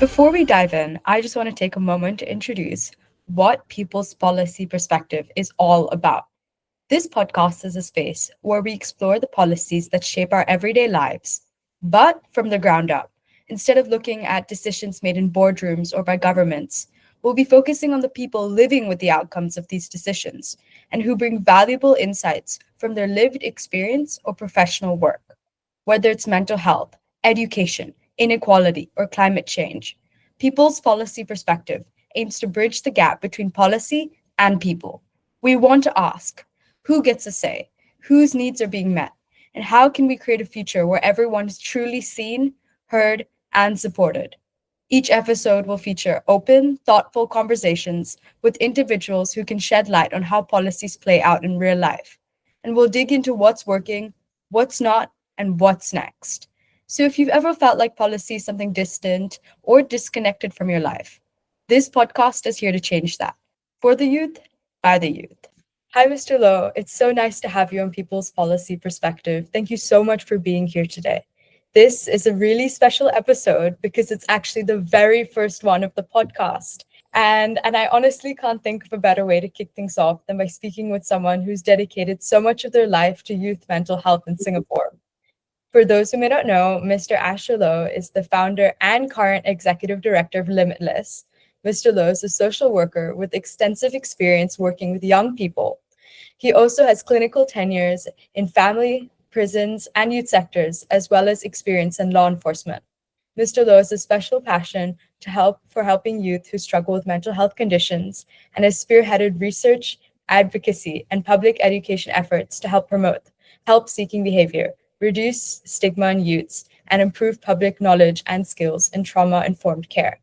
Before we dive in, I just want to take a moment to introduce what People's Policy Perspective is all about. This podcast is a space where we explore the policies that shape our everyday lives, but from the ground up. Instead of looking at decisions made in boardrooms or by governments, we'll be focusing on the people living with the outcomes of these decisions and who bring valuable insights from their lived experience or professional work. Whether it's mental health, education, inequality, or climate change, People's Policy Perspective aims to bridge the gap between policy and people. We want to ask, who gets a say? Whose needs are being met? And how can we create a future where everyone is truly seen, heard, and supported? Each episode will feature open, thoughtful conversations with individuals who can shed light on how policies play out in real life. And we'll dig into what's working, what's not, and what's next. So if you've ever felt like policy is something distant or disconnected from your life, this podcast is here to change that. For the youth, by the youth. Hi, Mr. Lowe. It's so nice to have you on People's Policy Perspective. Thank you so much for being here today. This is a really special episode because it's actually the very first one of the podcast. And I honestly can't think of a better way to kick things off than by speaking with someone who's dedicated so much of their life to youth mental health in Singapore. For those who may not know, Mr. Asher Lowe is the founder and current executive director of Limitless. Mr. Lowe is a social worker with extensive experience working with young people. He also has clinical tenures in family, prisons, and youth sectors, as well as experience in law enforcement. Mr. Lowe has a special passion for helping youth who struggle with mental health conditions and has spearheaded research, advocacy, and public education efforts to help promote help-seeking behavior, reduce stigma in youths, and improve public knowledge and skills in trauma-informed care.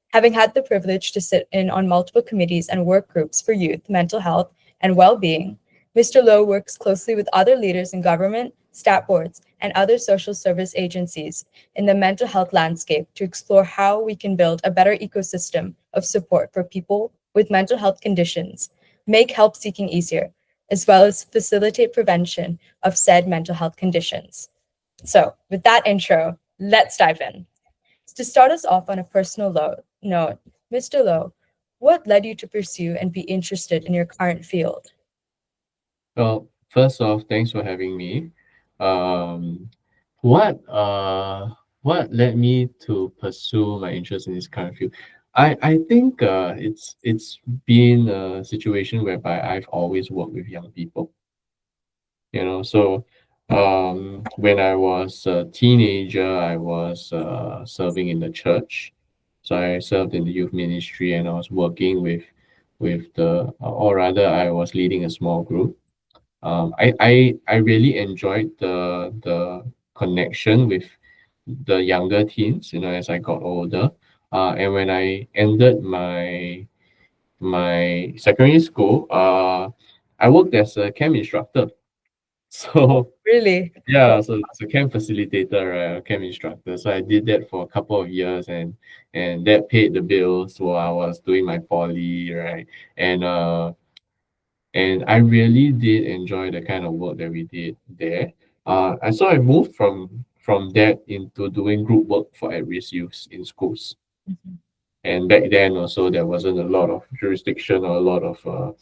Having had the privilege to sit in on multiple committees and work groups for youth, mental health, and well-being, Mr. Lowe works closely with other leaders in government, stat boards, and other social service agencies in the mental health landscape to explore how we can build a better ecosystem of support for people with mental health conditions, make help seeking easier, as well as facilitate prevention of said mental health conditions. So, with that intro, let's dive in. To start us off on a personal note, Mr. Lowe, what led you to pursue and be interested in your current field? Well, first off, thanks for having me. Um, what uh, what led me to pursue my interest in this current field? I think it's been a situation whereby I've always worked with young people. So when I was a teenager, I was serving in the church. So I served in the youth ministry, and I was working with or rather, I was leading a small group. I really enjoyed the connection with the younger teens, as I got older. And when I ended my secondary school, I worked as a camp instructor. So Really? yeah, so camp facilitator, right, or camp instructor. So I did that for a couple of years, and that paid the bills while I was doing my poly, right? And and I really did enjoy the kind of work that we did there. And so I moved from that into doing group work for at-risk youth in schools. Mhm. And back then also there wasn't a lot of jurisdiction or a lot of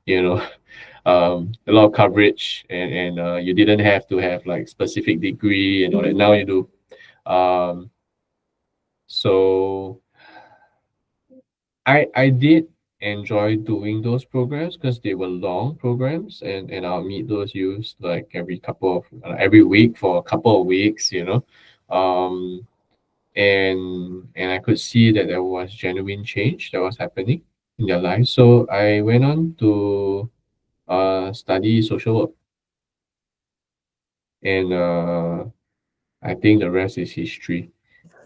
you know a lot of coverage, and you didn't have to have like specific degree and all that. Now you do. Um, so I did enjoy doing those programs because they were long programs, and I'll meet those youths like every week for a couple of weeks, um, and I could see that there was genuine change that was happening in their lives. So I went on to study social work, and I think the rest is history.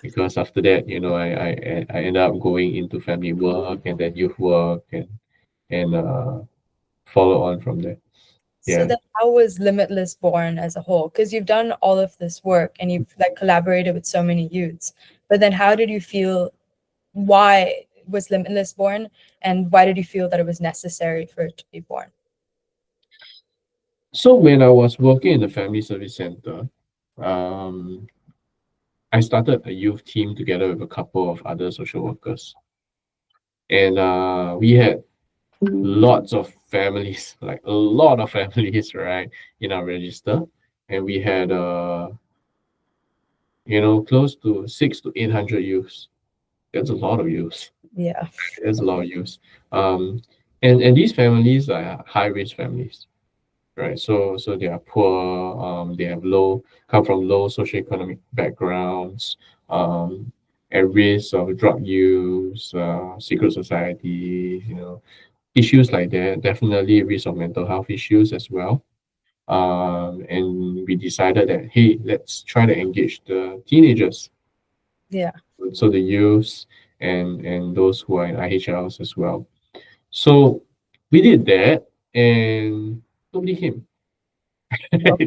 Because after that, I ended up going into family work and then youth work and follow on from there. So Yeah. then how was Limitless born as a whole? Because you've done all of this work and you've like collaborated with so many youths. But then how did you feel why was Limitless born and why did you feel that it was necessary for it to be born? So when I was working in the family service center, um, I started a youth team together with a couple of other social workers, and we had lots of families, like a lot of families, right, in our register, and we had close to 600 to 800 youths. That's a lot of youths. Yeah. There's a lot of youths. Um, and these families are high risk families, right? So they are poor. They have come from low socioeconomic backgrounds. At risk of drug use, secret society, issues like that. Definitely risk of mental health issues as well. And we decided that, hey, let's try to engage the teenagers, Yeah. so the youths and those who are in IHLs as well. So we did that, and nobody came. Oh,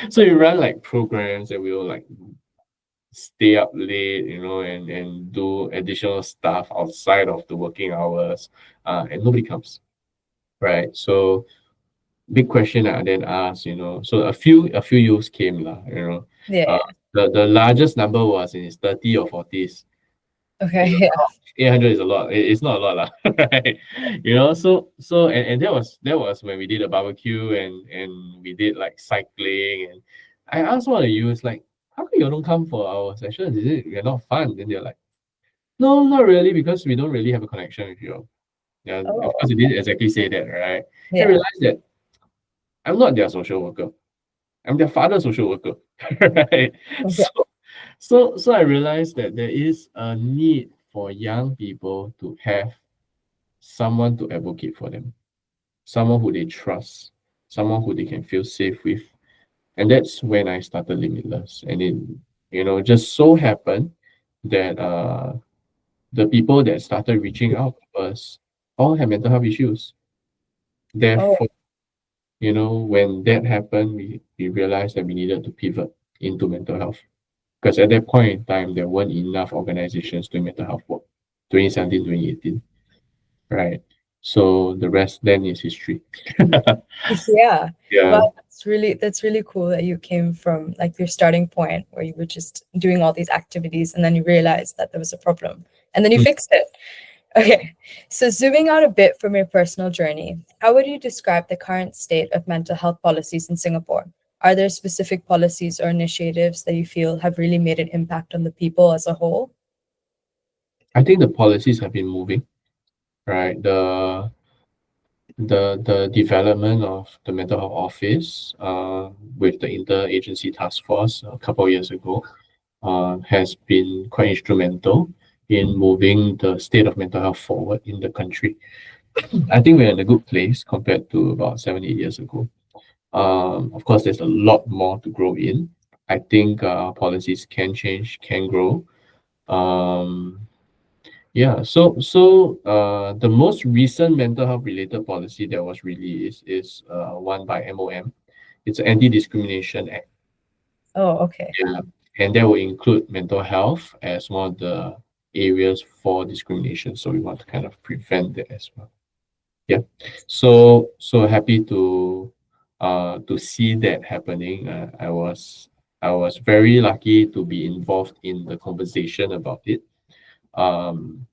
So we run like programs, and we will like stay up late, and do additional stuff outside of the working hours, and nobody comes, right? So big question I then asked, so a few youths came lah, uh, yeah. the largest number was in his 30 or 40s. Okay. Yeah. 800 is a lot. It's not a lot lah, right? And that was when we did a barbecue, and we did like cycling. And I asked one of the youths, like, how come you don't come for our sessions? Is it we're not fun? Then they're like, no, not really, because we don't really have a connection with you. Yeah, of Oh, course, they didn't exactly say that, right? I yeah. realized that I'm not their social worker. I'm their father's social worker, right? Okay. So I realized that there is a need for young people to have someone to advocate for them, someone who they trust, someone who they can feel safe with. And that's when I started Limitless. And it, just so happened that the people that started reaching out to us all had mental health issues. Oh, Therefore, when that happened, we realized that we needed to pivot into mental health. Because at that point in time, there weren't enough organizations doing mental health work. 2017, 2018, right? So the rest then is history. yeah. Yeah. Well, that's really cool that you came from like your starting point where you were just doing all these activities and then you realized that there was a problem and then you Mm. fixed it. Okay. So zooming out a bit from your personal journey, how would you describe the current state of mental health policies in Singapore? Are there specific policies or initiatives that you feel have really made an impact on the people as a whole? I think the policies have been moving, right? The development of the mental health office, with the interagency task force a couple of years ago, has been quite instrumental in moving the state of mental health forward in the country. I think we're in a good place compared to about 7 8 years ago. Of course, there's a lot more to grow in. I think policies can change, can grow. Um, yeah, the most recent mental health related policy that was released is one by MOM. It's an Anti-Discrimination Act. Oh, okay. Yeah, and that will include mental health as one of the areas for discrimination. So we want to kind of prevent that as well. Yeah, so happy to see that happening. I was very lucky to be involved in the conversation about it. Um,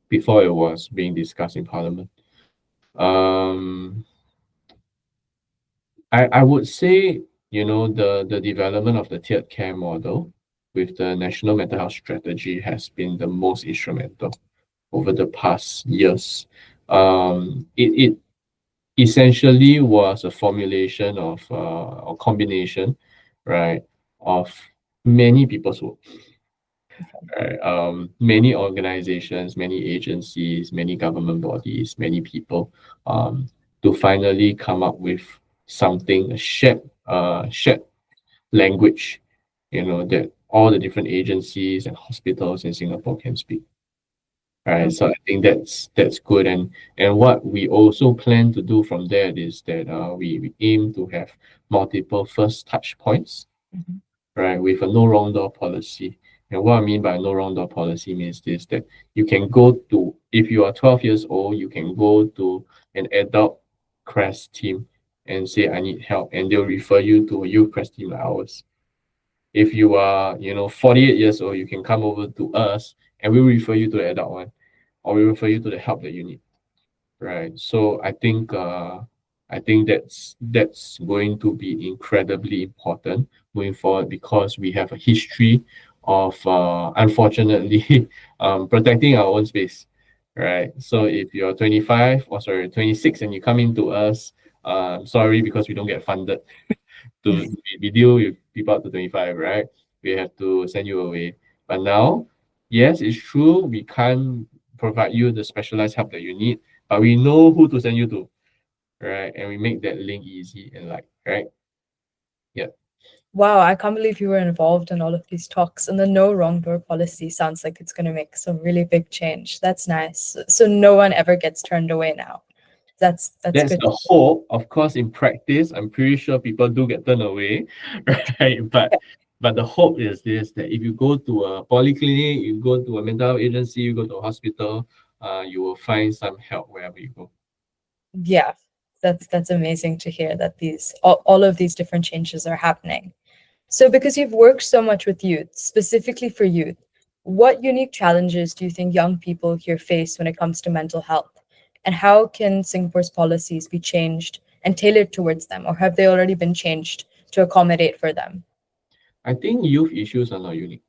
Before it was being discussed in Parliament. Um, I would say, the development of the tiered care model with the National Mental Health Strategy has been the most instrumental over the past years. It essentially was a formulation of or combination, right, of many people's work, right? Many organizations, many agencies, many government bodies, many people, to finally come up with something, a shared language, that all the different agencies and hospitals in Singapore can speak. Right. Oh, So I think that's good. And what we also plan to do from there is that we aim to have multiple first touch points, mhm. right, with a no wrong door policy. And what I mean by no wrong door policy means this, that you can go to, if you are 12 years old, you can go to an adult CREST team and say, I need help. And they'll refer you to a youth CREST team like ours. If you are, 48 years old, you can come over to us and we'll refer you to the adult one, or we refer you to the help that you need. Right. So I think that's going to be incredibly important moving forward because we have a history of unfortunately protecting our own space. Right. So if you're 25 or sorry 26 and you come into us, sorry because we don't get funded we deal with people up to 25, right? We have to send you away. But now, yes, it's true, we can't provide you the specialized help that you need, but we know who to send you to, right? And we make that link easy and light, right? Yeah. Wow, I can't believe you were involved in all of these talks. And the no wrong door policy sounds like it's going to make some really big change. That's nice. So no one ever gets turned away now. That's That's good. the hope. Of course, in practice, I'm pretty sure people do get turned away, right? But the hope is this that if you go to a polyclinic, you go to a mental health agency, you go to a hospital, you will find some help wherever you go. Yeah, that's amazing to hear that all of these different changes are happening. So because you've worked so much with youth, specifically for youth, what unique challenges do you think young people here face when it comes to mental health? And how can Singapore's policies be changed and tailored towards them, or have they already been changed to accommodate for them? I think youth issues are not unique,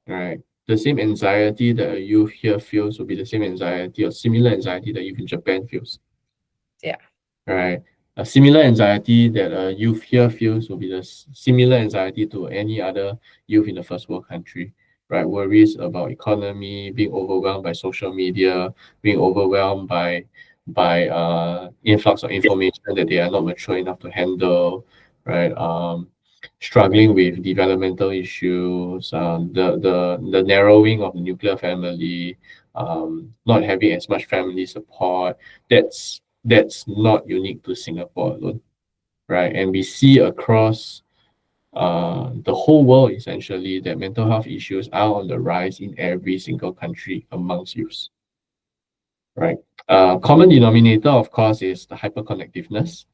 right? The same anxiety that a youth here feels will be the same anxiety or similar anxiety that youth in Japan feels, Yeah. right? A similar anxiety that a youth here feels will be the similar anxiety to any other youth in the first world country, right? Worries about economy, being overwhelmed by social media, being overwhelmed by influx of information that they are not mature enough to handle, right? Struggling with developmental issues, the narrowing of the nuclear family, not having as much family support. That's not unique to Singapore alone, right? And we see across the whole world essentially that mental health issues are on the rise in every single country amongst youth, right? Common denominator, of course, is the hyperconnectiveness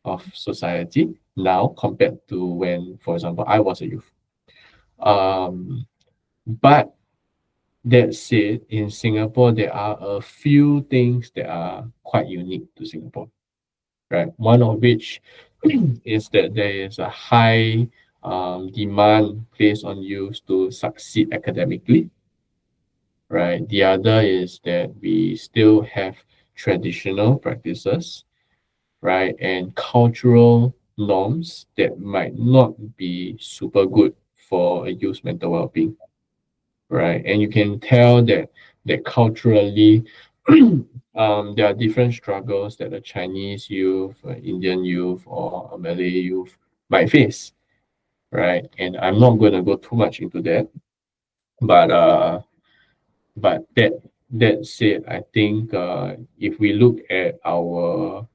of society now compared to when, for example, I was a youth. Um, but that said, in Singapore, there are a few things that are quite unique to Singapore, right? One of which is that there is a high demand placed on youth to succeed academically, right? The other is that we still have traditional practices, right? And cultural norms that might not be super good for a youth's mental well-being, right? And you can tell that culturally, there are different struggles that a Chinese youth, Indian youth, or a Malay youth might face, right? And I'm not going to go too much into that, but that said, I think if we look at our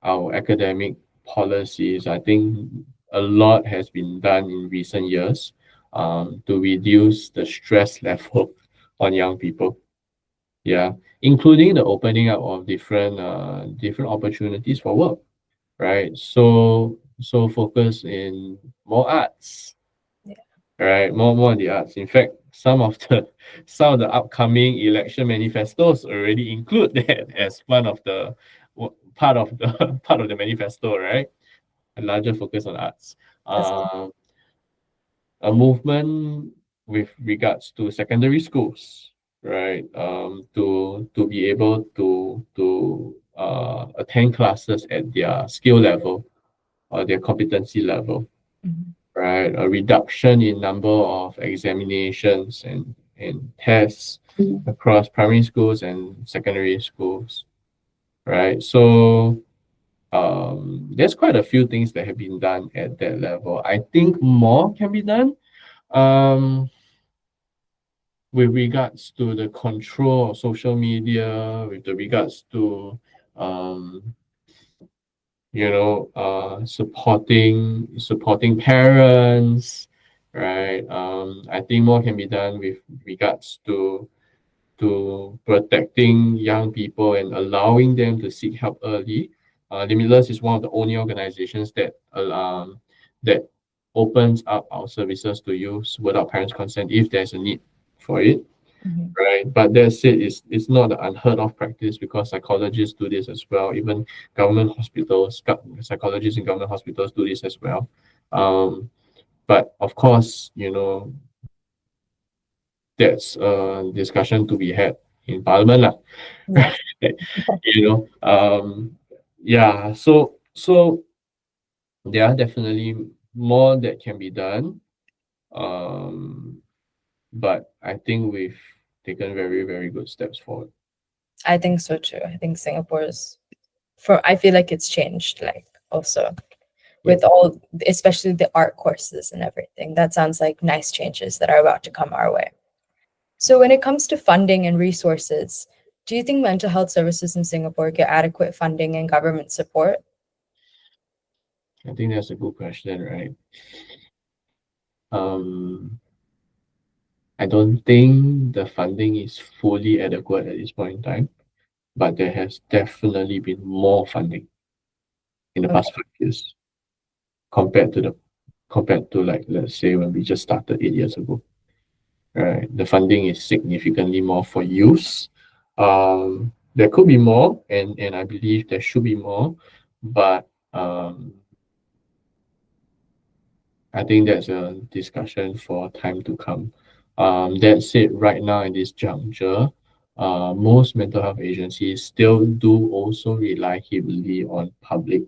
academic policies, I think a lot has been done in recent years to reduce the stress level on young people. Yeah, including the opening up of different opportunities for work, right? So focus in more arts, Yeah. right? More on the arts. In fact, some of the upcoming election manifestos already include that as one of the part of the part of the manifesto, right? A larger focus on arts. That's A movement with regards to secondary schools, right? To be able to attend classes at their skill level or their competency level, Mhm. right? A reduction in number of examinations and tests across primary schools and secondary schools, right? So there's quite a few things that have been done at that level. I think more can be done. Um, with regards to the control of social media, with the regards to um, supporting parents, right? I think more can be done with regards to protecting young people and allowing them to seek help early. Limitless is one of the only organizations that opens up our services to use without parents' consent if there's a need for it, Mhm. right? But that said, it's not an unheard of practice because psychologists do this as well. Even government hospitals, psychologists in government hospitals do this as well. But of course, that's a discussion to be had in Parliament, lah. Yeah. you know. Yeah. So there are definitely more that can be done. Um, but I think we've taken very, very good steps forward. I think so too. I think Singapore's for I feel like it's changed, like also Yep. with all, especially the art courses and everything. That sounds like nice changes that are about to come our way. So when it comes to funding and resources, do you think mental health services in Singapore get adequate funding and government support? I think that's a good question, right? Um, I don't think the funding is fully adequate at this point in time, but there has definitely been more funding in the Okay. past 5 years compared to the compared to like let's say when we just started 8 years ago. Right, the funding is significantly more for use. There could be more, and I believe there should be more, but I think that's a discussion for time to come. That said, right now in this juncture, most mental health agencies still do also rely heavily on public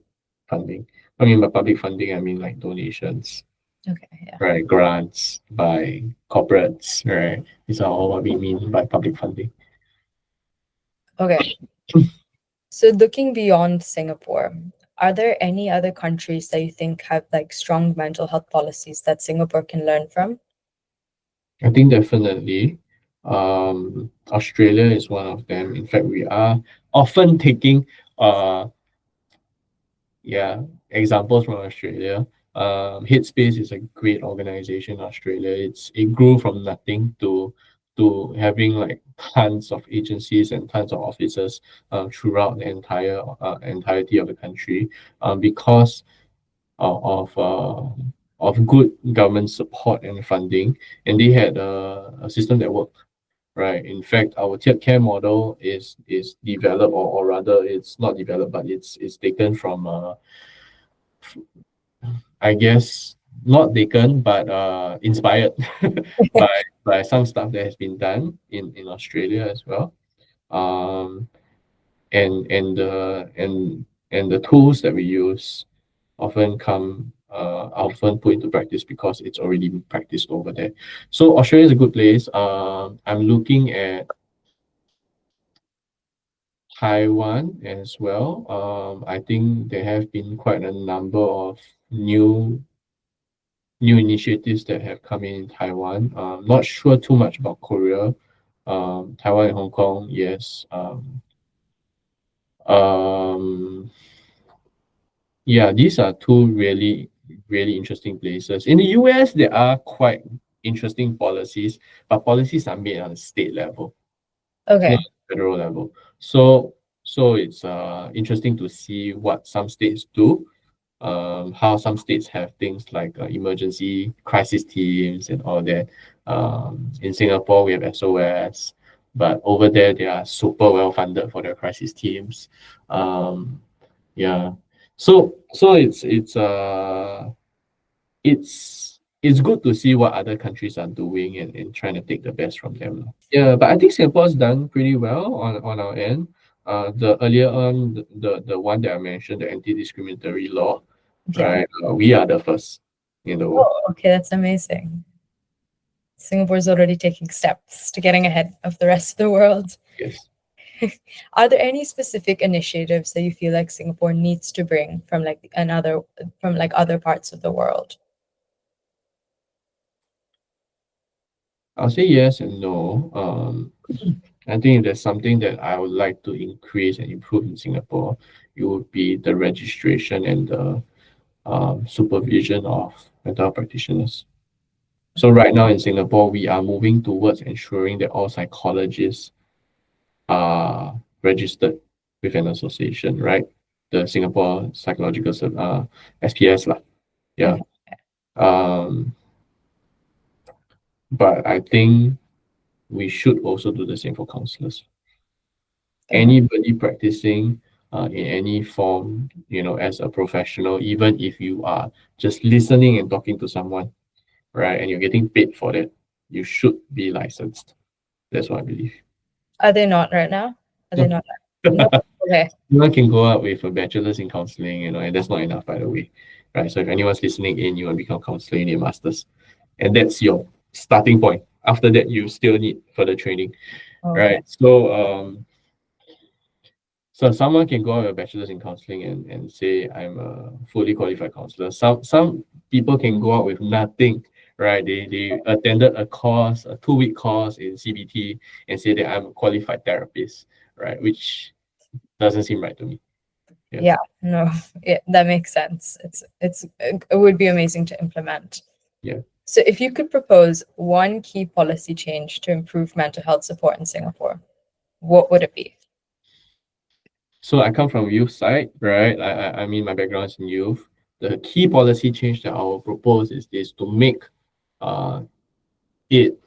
funding. I mean, by public funding, I mean like donations, Okay. Yeah. right? Grants by corporates, right? These are all what we mean by public funding. Okay. So looking beyond Singapore, are there any other countries that you think have like strong mental health policies that Singapore can learn from? I think definitely. Australia is one of them. In fact, we are often taking uh yeah, examples from Australia. Headspace is a great organization in Australia. It grew from nothing to having like tons of agencies and tons of offices throughout the entirety of the country because of good government support and funding, and they had a system that worked. Right. In fact, our tiered care model is developed, or rather, it's not developed, but it's taken from I guess not taken, but inspired by by some stuff that has been done in Australia as well. Um, and the tools that we use often put into practice because it's already been practiced over there. So Australia is a good place. I'm looking at Taiwan as well. I think there have been quite a number of new new initiatives that have come in Taiwan. Not sure too much about Korea. Taiwan and Hong Kong, yes. Um, yeah, these are two really, really interesting places. In the US, there are quite interesting policies, but policies are made on a state level. It's not Okay. federal level. So it's interesting to see what some states do, how some states have things like emergency crisis teams and all that. In Singapore, we have SOS, but over there, they are super well funded for their crisis teams. Um, yeah, so it's good to see what other countries are doing and trying to take the best from them. Yeah, but I think Singapore's done pretty well on our end. The earlier on, the one that I mentioned, the anti-discriminatory law, Yeah. right? We are the first in the world. Oh, okay, that's amazing. Singapore's already taking steps to getting ahead of the rest of the world. Yes. Are there any specific initiatives that you feel like Singapore needs to bring from like another from like other parts of the world? I'll say yes and no. I think if there's something that I would like to increase and improve in Singapore, it would be the registration and the supervision of mental health practitioners. So right now in Singapore, we are moving towards ensuring that all psychologists are registered with an association, right? The Singapore Psychological SPS lah. Yeah. Okay. Um, but I think we should also do the same for counselors. Okay. Anybody practicing in any form, as a professional, even if you are just listening and talking to someone, right, and you're getting paid for that, you should be licensed. That's what I believe. Are they not right now? Are they No. not? No. Okay. Anyone can go out with a bachelor's in counseling, and that's not enough, by the way, right? So if anyone's listening in, you want to become a counselor, you need a master's, and that's your starting point. After that, you still need further training, Okay. right? So someone can go out with a bachelor's in counseling and say I'm a fully qualified counselor. Some people can go out with nothing, right? They attended a course, a 2-week course in CBT, and say that I'm a qualified therapist, right? Which doesn't seem right to me. Yeah. Yeah. No. Yeah, that makes sense. It would be amazing to implement. Yeah. So, if you could propose one key policy change to improve mental health support in Singapore, what would it be? So I come from youth side, right? I mean my background is in youth. The key policy change that I will propose is this to make uh it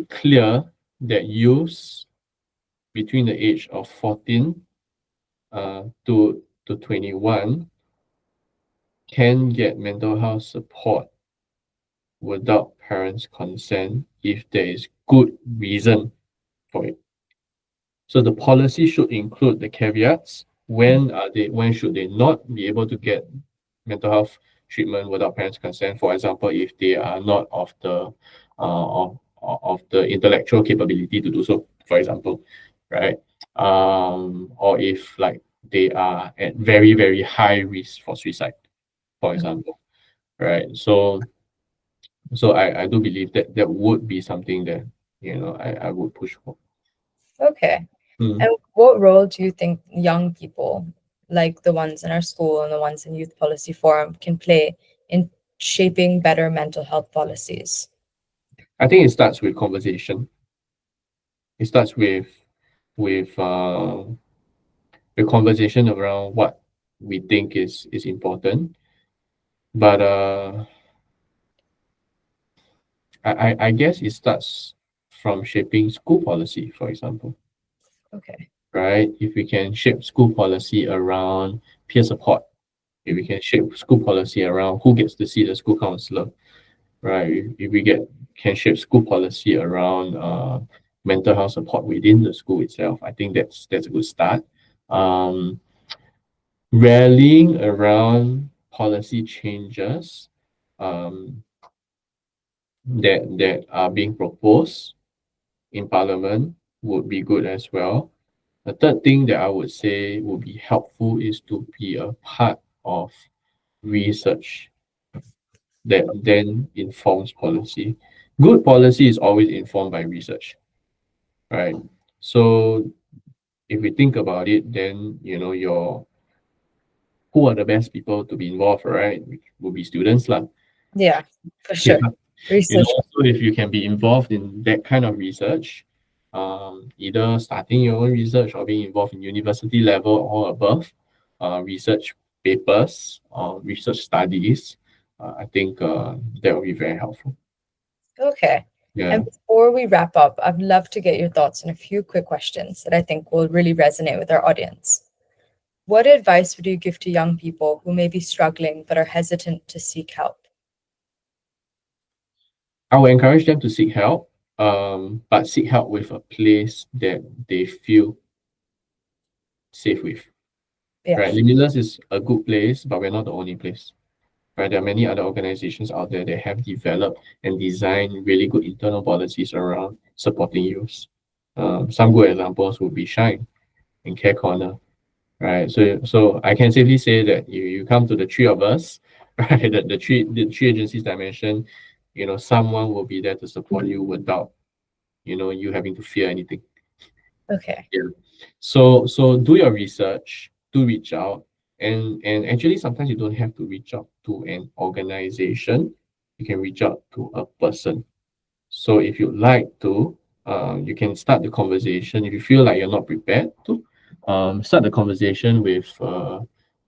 clear that youths between the age of 14 to 21 can get mental health support without parents' consent if there is good reason for it. So the policy should include the caveats. When should they not be able to get mental health treatment without parents' consent? For example, if they are not of the intellectual capability to do so, for example, right? Or if like they are at very, very high risk for suicide, for example, right? So I do believe that that would be something that I would push for. Okay. Mm. And what role do you think young people, like the ones in our school and the ones in Youth Policy Forum, can play in shaping better mental health policies? I think it starts with conversation. It starts with the conversation around what we think is important. But I guess it starts from shaping school policy, for example, Okay. right? If we can shape school policy around peer support, if we can shape school policy around who gets to see the school counselor, right? If we can shape school policy around mental health support within the school itself, I think that's a good start. Um, Rallying around policy changes um, that are being proposed in Parliament would be good as well. The third thing that I would say would be helpful is to be a part of research that then informs policy. Good policy is always informed by research, right? So if we think about it, then your who are the best people to be involved, right? Which would be students, lah. Yeah, for Yeah. sure. Research. So if you can be involved in that kind of research, either starting your own research or being involved in university level or above, research papers or research studies, I think that would be very helpful. Okay. Yeah. And before we wrap up, I'd love to get your thoughts on a few quick questions that I think will really resonate with our audience. What advice would you give to young people who may be struggling but are hesitant to seek help? I will encourage them to seek help, but seek help with a place that they feel safe with. Yeah. Right? Limitless is a good place, but we're not the only place. Right? There are many other organizations out there that have developed and designed really good internal policies around supporting youth. Some good examples would be Shine and Care Corner. Right. So I can safely say that you come to the three of us, right? The three agencies that I mentioned, someone will be there to support you without, you having to fear anything. Okay. Yeah. So do your research, do reach out, and actually sometimes you don't have to reach out to an organization. You can reach out to a person. So if you'd like to, you can start the conversation. If you feel like you're not prepared to, start the conversation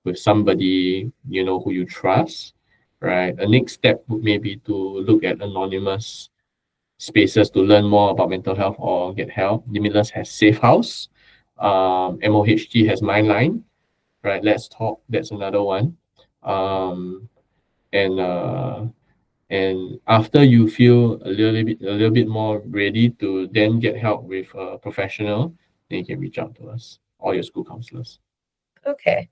with somebody, who you trust, right? A next step would maybe to look at anonymous spaces to learn more about mental health or get help. Limitless has Safe House. MOHG has Mindline, right? Let's Talk. That's another one. Um, and after you feel a little bit more ready to then get help with a professional, then you can reach out to us or your school counselors. Okay.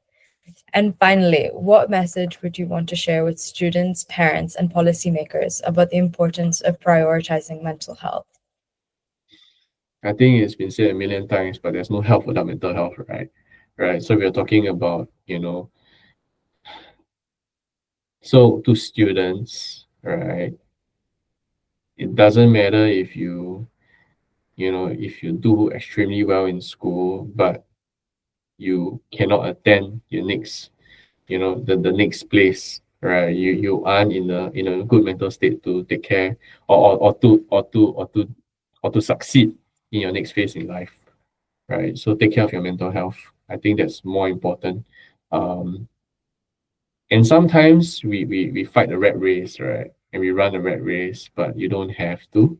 And finally, what message would you want to share with students, parents, and policymakers about the importance of prioritizing mental health? I think it's been said a million times, but there's no health without mental health, right? Right. So we're talking about, so to students, right? It doesn't matter if you do extremely well in school, but you cannot attend your next, the next place, right? You aren't in a good mental state to take care or to succeed in your next phase in life, right? So take care of your mental health. I think that's more important. Um, and sometimes we fight the rat race, right? And we run the rat race, but you don't have to.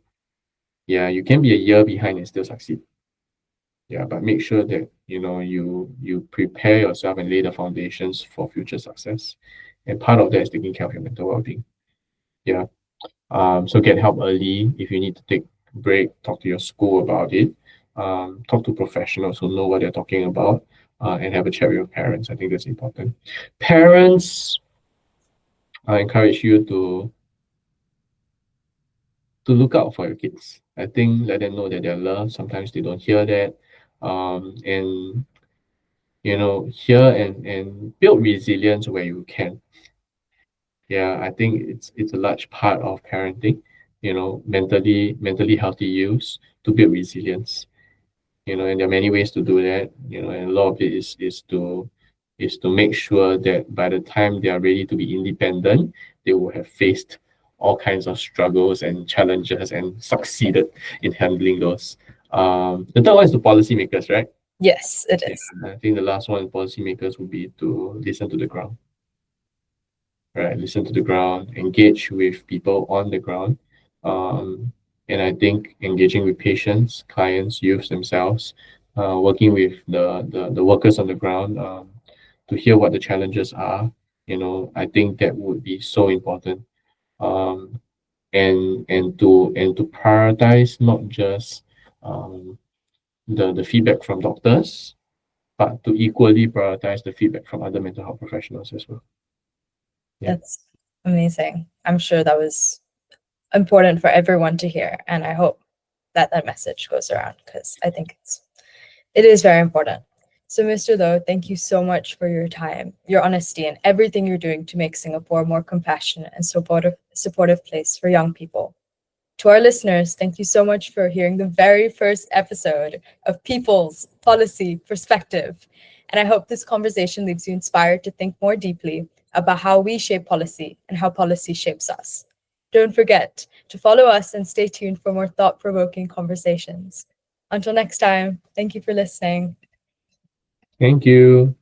Yeah, you can be a year behind and still succeed. Yeah, but make sure that you prepare yourself and lay the foundations for future success. And part of that is taking care of your mental well-being. Yeah. So get help early if you need to take a break, talk to your school about it. Talk to professionals who know what they're talking about, and have a chat with your parents. I think that's important. Parents, I encourage you to look out for your kids. I think let them know that they're loved. Sometimes they don't hear that. And hear and build resilience where you can. Yeah, I think it's a large part of parenting, mentally healthy use to build resilience. And there are many ways to do that, and a lot of it is to make sure that by the time they are ready to be independent, they will have faced all kinds of struggles and challenges and succeeded in handling those. The third one is the policymakers, right? Yes, it Yeah, is. I think the last one, policymakers, would be to listen to the ground, right? Listen to the ground, engage with people on the ground. Um, and I think engaging with patients, clients, youths themselves, working with the workers on the ground, to hear what the challenges are, I think that would be so important. Um, and to prioritize not just um, the feedback from doctors, but to equally prioritize the feedback from other mental health professionals as well. Yeah. That's amazing. I'm sure that was important for everyone to hear, and I hope that that message goes around because I think it is very important. So, Mr. Low, thank you so much for your time, your honesty, and everything you're doing to make Singapore a more compassionate and supportive place for young people. To our listeners, thank you so much for hearing the very first episode of People's Policy Perspective. And I hope this conversation leaves you inspired to think more deeply about how we shape policy and how policy shapes us. Don't forget to follow us and stay tuned for more thought provoking conversations. Until next time, thank you for listening. Thank you.